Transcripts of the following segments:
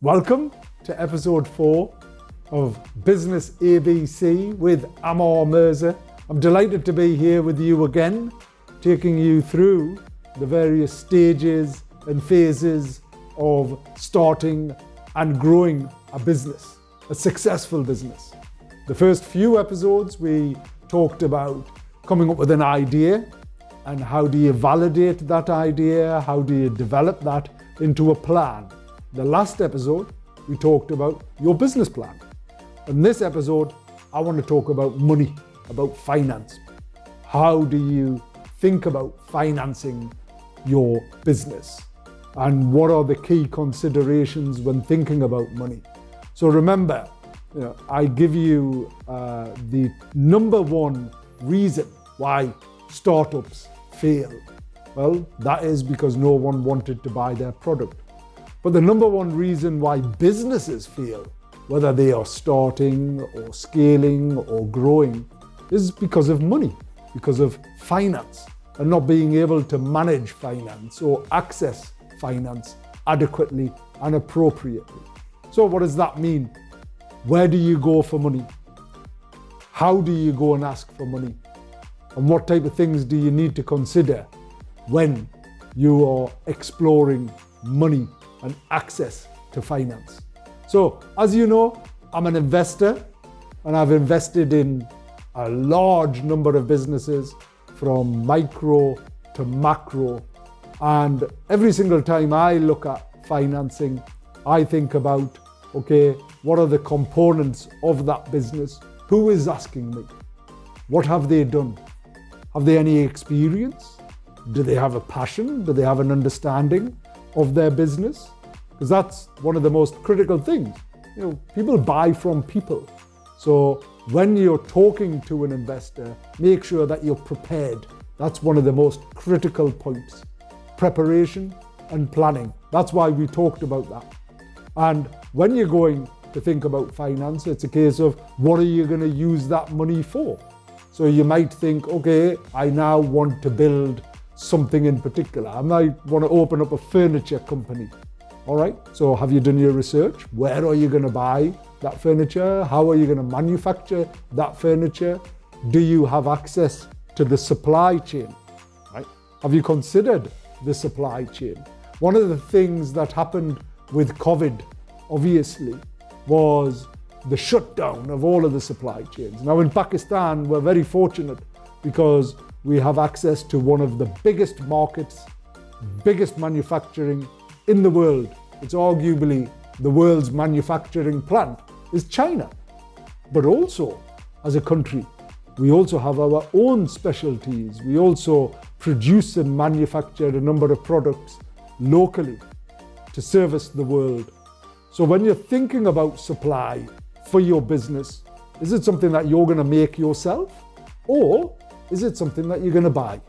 Welcome to episode 4 of Business ABC with Ammar Mirza. I'm delighted to be here with you again, taking you through the various stages and phases of starting and growing a business, a successful business. The first few episodes we talked about coming up with an idea and how do you validate that idea, how do you develop that into a plan. The last episode, we talked about your business plan. In this episode, I want to talk about money, about finance. How do you think about financing your business? And what are the key considerations when thinking about money? So remember, I give you the number one reason why startups fail. Well, that is because no one wanted to buy their product. But the number one reason why businesses fail, whether they are starting or scaling or growing, is because of money, because of finance, and not being able to manage finance or access finance adequately and appropriately. So what does that mean? Where do you go for money? How do you go and ask for money? And what type of things do you need to consider when you are exploring money and access to finance? So, as you know, I'm an investor and I've invested in a large number of businesses from micro to macro. And every single time I look at financing, I think about, okay, what are the components of that business? Who is asking me? What have they done? Have they any experience? Do they have a passion? Do they have an understanding of their business? Because that's one of the most critical things. People buy from people. So when you're talking to an investor, make sure that you're prepared. That's one of the most critical points. Preparation and planning. That's why we talked about that. And when you're going to think about finance, it's a case of what are you going to use that money for? So you might think, okay, I now want to build something in particular. I might want to open up a furniture company. All right, so have you done your research? Where are you going to buy that furniture? How are you going to manufacture that furniture? Do you have access to the supply chain? Right? Have you considered the supply chain? One of the things that happened with COVID, obviously, was the shutdown of all of the supply chains. Now in Pakistan, we're very fortunate because we have access to one of the biggest markets, biggest manufacturing in the world. It's arguably the world's manufacturing plant is China. But also, as a country, we also have our own specialties. We also produce and manufacture a number of products locally to service the world. So when you're thinking about supply for your business, is it something that you're going to make yourself? Or is it something that you're going to buy?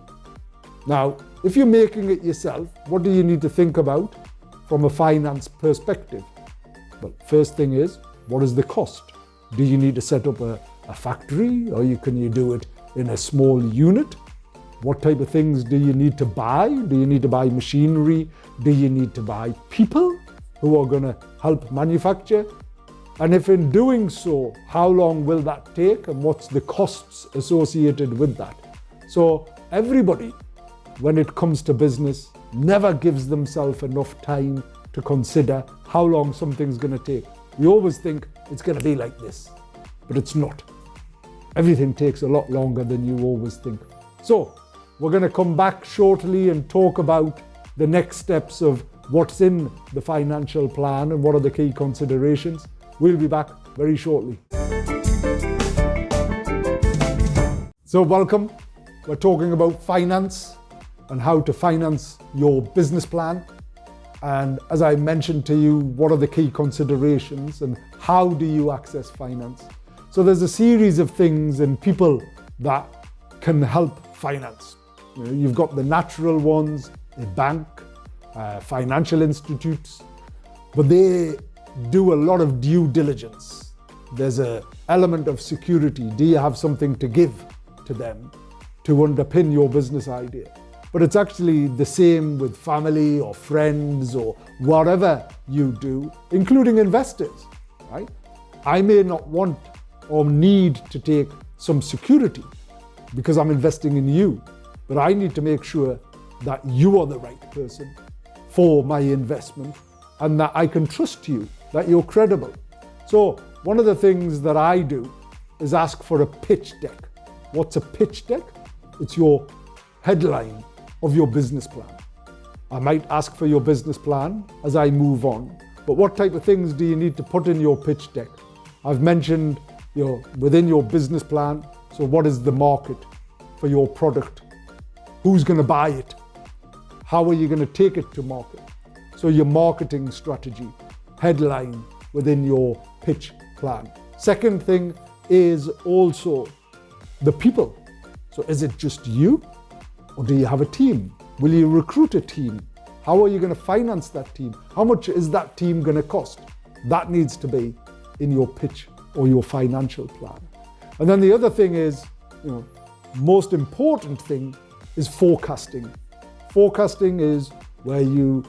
Now, if you're making it yourself, what do you need to think about from a finance perspective? Well, first thing is, what is the cost? Do you need to set up a factory, or can you do it in a small unit? What type of things do you need to buy? Do you need to buy machinery? Do you need to buy people who are going to help manufacture? And if in doing so, how long will that take and what's the costs associated with that? So everybody, when it comes to business, never gives themselves enough time to consider how long something's going to take. We always think it's going to be like this, but it's not. Everything takes a lot longer than you always think. So we're going to come back shortly and talk about the next steps of what's in the financial plan and what are the key considerations. We'll be back very shortly. So welcome. We're talking about finance and how to finance your business plan. And as I mentioned to you, what are the key considerations and how do you access finance? So there's a series of things and people that can help finance. You've got the natural ones, a bank, financial institutes, but they do a lot of due diligence. There's an element of security. Do you have something to give to them to underpin your business idea? but it's actually the same with family or friends or whatever you do, including investors, right? I may not want or need to take some security because I'm investing in you, but I need to make sure that you are the right person for my investment and that I can trust you, that you're credible. So one of the things that I do is ask for a pitch deck. What's a pitch deck? It's your headline of your business plan. I might ask for your business plan as I move on, but what type of things do you need to put in your pitch deck? I've mentioned within your business plan, so what is the market for your product? Who's going to buy it? How are you going to take it to market? So your marketing strategy, headline within your pitch plan. Second thing is also the people. So is it just you or do you have a team? Will you recruit a team? How are you going to finance that team? How much is that team going to cost? That needs to be in your pitch or your financial plan. And then the other thing is, most important thing is forecasting. Forecasting is where you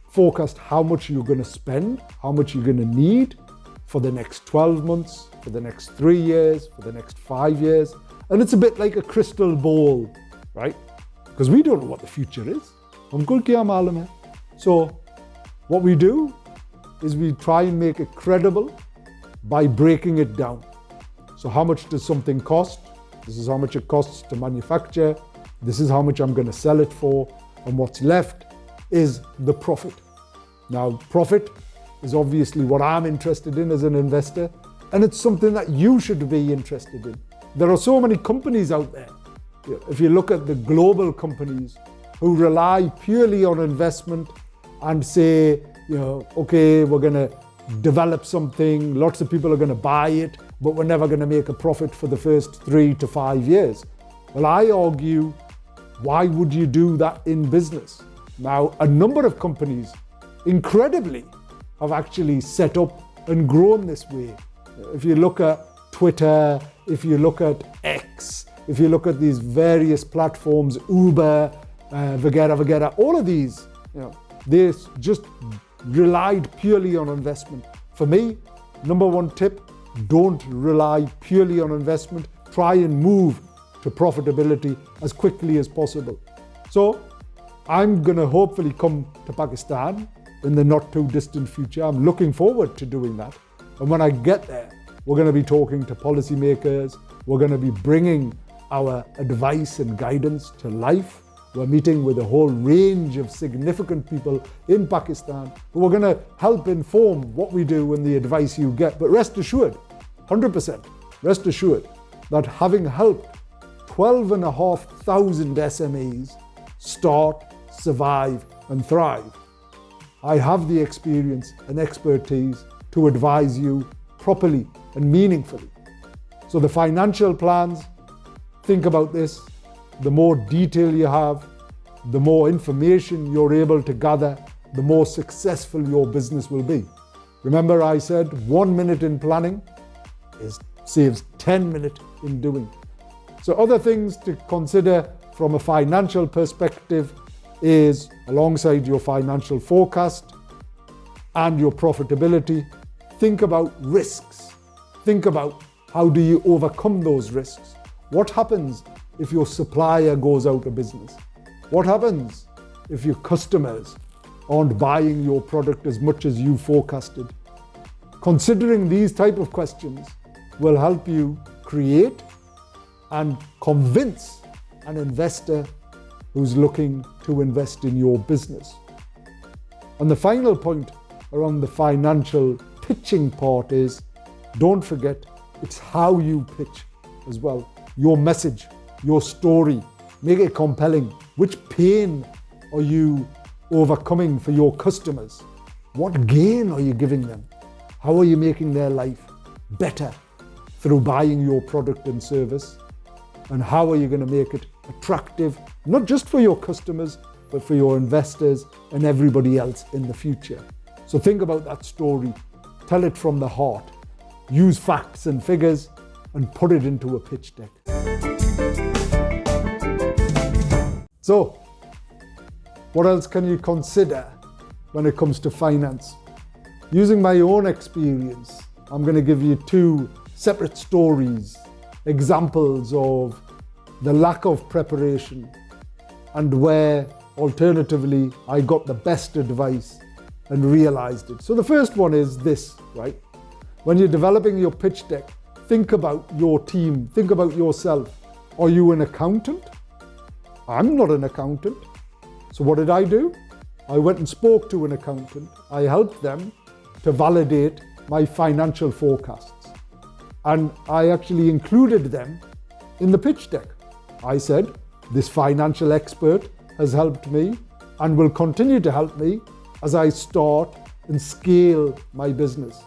forecast how much you're going to spend, how much you're going to need for the next 12 months, for the next 3 years, for the next 5 years. And it's a bit like a crystal ball, right? Because we don't know what the future is. Humko kya malum hai? So what we do is we try and make it credible by breaking it down. So how much does something cost? This is how much it costs to manufacture. This is how much I'm going to sell it for. And what's left is the profit. Now, profit is obviously what I'm interested in as an investor, and it's something that you should be interested in. There are so many companies out there. If you look at the global companies who rely purely on investment and say, okay, we're going to develop something, lots of people are going to buy it, but we're never going to make a profit for the first 3 to 5 years. Well, I argue, why would you do that in business? Now, a number of companies, incredibly, have actually set up and grown this way. If you look at Twitter, if you look at X, if you look at these various platforms, Uber, Vagera, all of these, they just relied purely on investment. For me, number one tip, don't rely purely on investment. Try and move to profitability as quickly as possible. So I'm going to hopefully come to Pakistan in the not too distant future. I'm looking forward to doing that. And when I get there, we're going to be talking to policymakers. We're going to be bringing our advice and guidance to life. We're meeting with a whole range of significant people in Pakistan who are going to help inform what we do and the advice you get. But rest assured, 100%, rest assured that having helped 12,500 SMEs start, survive and thrive, I have the experience and expertise to advise you properly and meaningfully. So the financial plans, think about this. The more detail you have, the more information you're able to gather, the more successful your business will be. Remember I said 1 minute in planning saves 10 minutes in doing. So other things to consider from a financial perspective is, alongside your financial forecast and your profitability, think about risks. Think about how do you overcome those risks. What happens if your supplier goes out of business? What happens if your customers aren't buying your product as much as you forecasted? Considering these type of questions will help you create and convince an investor who's looking to invest in your business. And the final point around the financial pitching part is, don't forget, it's how you pitch as well. Your message, your story, make it compelling. Which pain are you overcoming for your customers? What gain are you giving them? How are you making their life better through buying your product and service? And how are you going to make it attractive, not just for your customers, but for your investors and everybody else in the future? So think about that story, tell it from the heart, use facts and figures and put it into a pitch deck. So What else can you consider when it comes to finance? Using my own experience, I'm going to give you two separate stories, examples of the lack of preparation and where alternatively I got the best advice and realized it. So the first one is this, right? When you're developing your pitch deck, think about your team, think about yourself. Are you an accountant? I'm not an accountant. So what did I do? I went and spoke to an accountant. I helped them to validate my financial forecasts. And I actually included them in the pitch deck. I said, this financial expert has helped me and will continue to help me as I start and scale my business.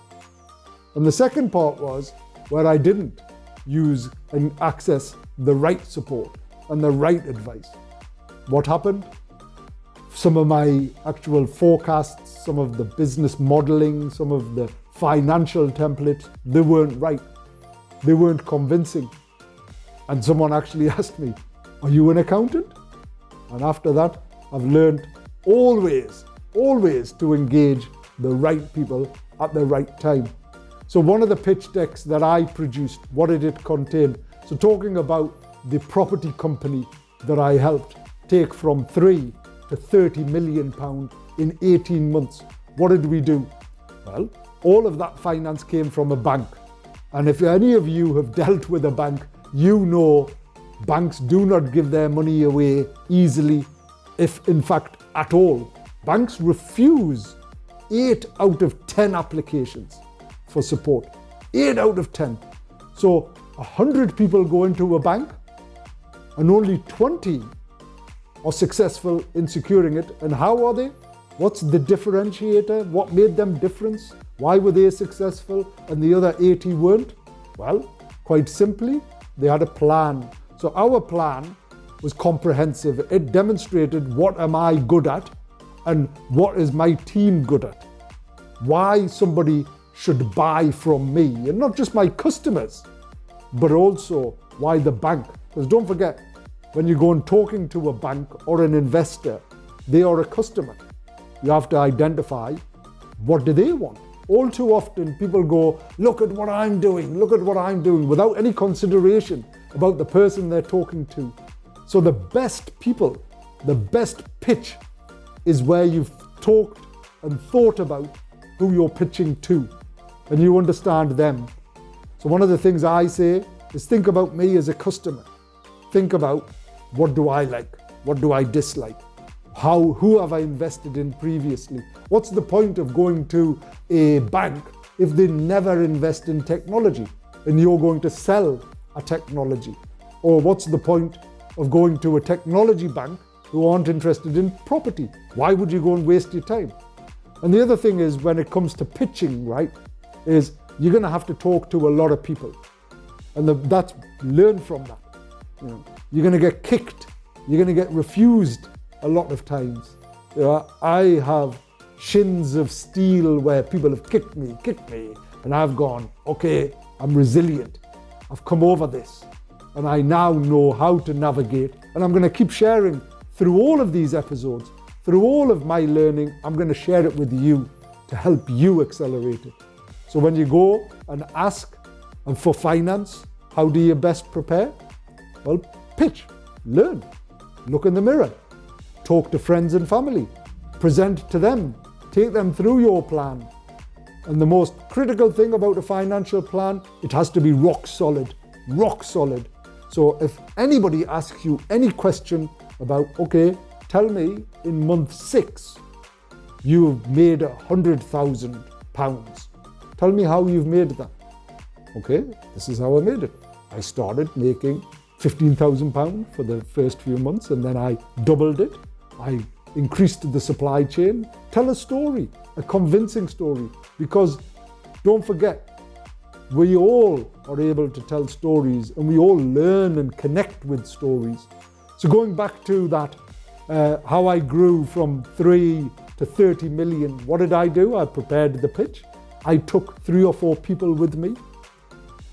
And the second part was where I didn't use and access the right support and the right advice. What happened? Some of my actual forecasts, some of the business modeling, some of the financial templates, they weren't right. They weren't convincing. And someone actually asked me, are you an accountant? And after that, I've learned always to engage the right people at the right time. So one of the pitch decks that I produced, what did it contain? So talking about the property company that I helped take from 3 to 30 million pound in 18 months. What did we do? Well, all of that finance came from a bank. And if any of you have dealt with a bank, you know banks do not give their money away easily, if in fact at all. Banks refuse 8 out of 10 applications for support. 8 out of 10. So 100 people go into a bank and only 20 are successful in securing it. And how are they? What's the differentiator? What made them different? Why were they successful and the other 80 weren't? Well, quite simply, they had a plan. So our plan was comprehensive. It demonstrated what am I good at and what is my team good at. Why somebody should buy from me, and not just my customers, but also why the bank. Because don't forget, when you go and talking to a bank or an investor, they are a customer. You have to identify what do they want. All too often people go, look at what I'm doing, without any consideration about the person they're talking to. So the best people, the best pitch is where you've talked and thought about who you're pitching to and you understand them. So one of the things I say is think about me as a customer. Think about what do I like? What do I dislike? Who have I invested in previously? What's the point of going to a bank if they never invest in technology and you're going to sell a technology? Or what's the point of going to a technology bank who aren't interested in property? Why would you go and waste your time? And the other thing is when it comes to pitching, right, is you're going to have to talk to a lot of people. And that's learn from that. You know, you're going to get kicked. You're going to get refused a lot of times. You know, I have shins of steel where people have kicked me, and I've gone, okay, I'm resilient. I've come over this, and I now know how to navigate. And I'm going to keep sharing through all of these episodes, through all of my learning. I'm going to share it with you to help you accelerate it. So when you go and ask for finance, how do you best prepare? Well, pitch, learn, look in the mirror, talk to friends and family, present to them, take them through your plan. And the most critical thing about a financial plan, it has to be rock solid, rock solid. So if anybody asks you any question about, okay, tell me in month 6, you've made £100,000. Tell me how you've made that. Okay, this is how I made it. I started making £15,000 for the first few months, and then I doubled it. I increased the supply chain. Tell a story, a convincing story, because don't forget, we all are able to tell stories and we all learn and connect with stories. So going back to that, how I grew from 3 to 30 million, what did I do? I prepared the pitch. I took 3 or 4 people with me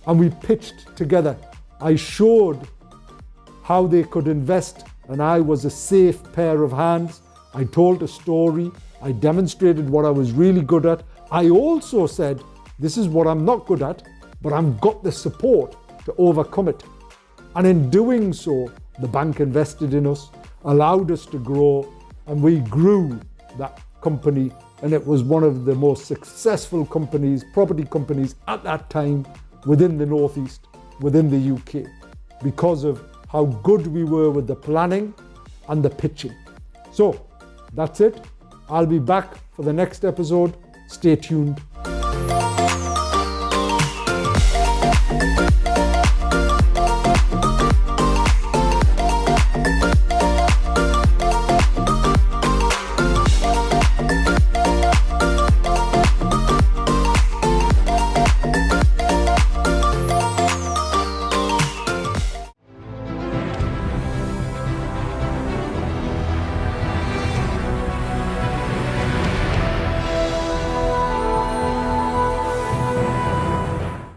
and we pitched together. I showed how they could invest and I was a safe pair of hands. I told a story. I demonstrated what I was really good at. I also said, this is what I'm not good at, but I've got the support to overcome it. And in doing so, the bank invested in us, allowed us to grow, and we grew that company. And it was one of the most successful companies, property companies at that time within the Northeast, within the UK, because of how good we were with the planning and the pitching. So that's it. I'll be back for the next episode. Stay tuned.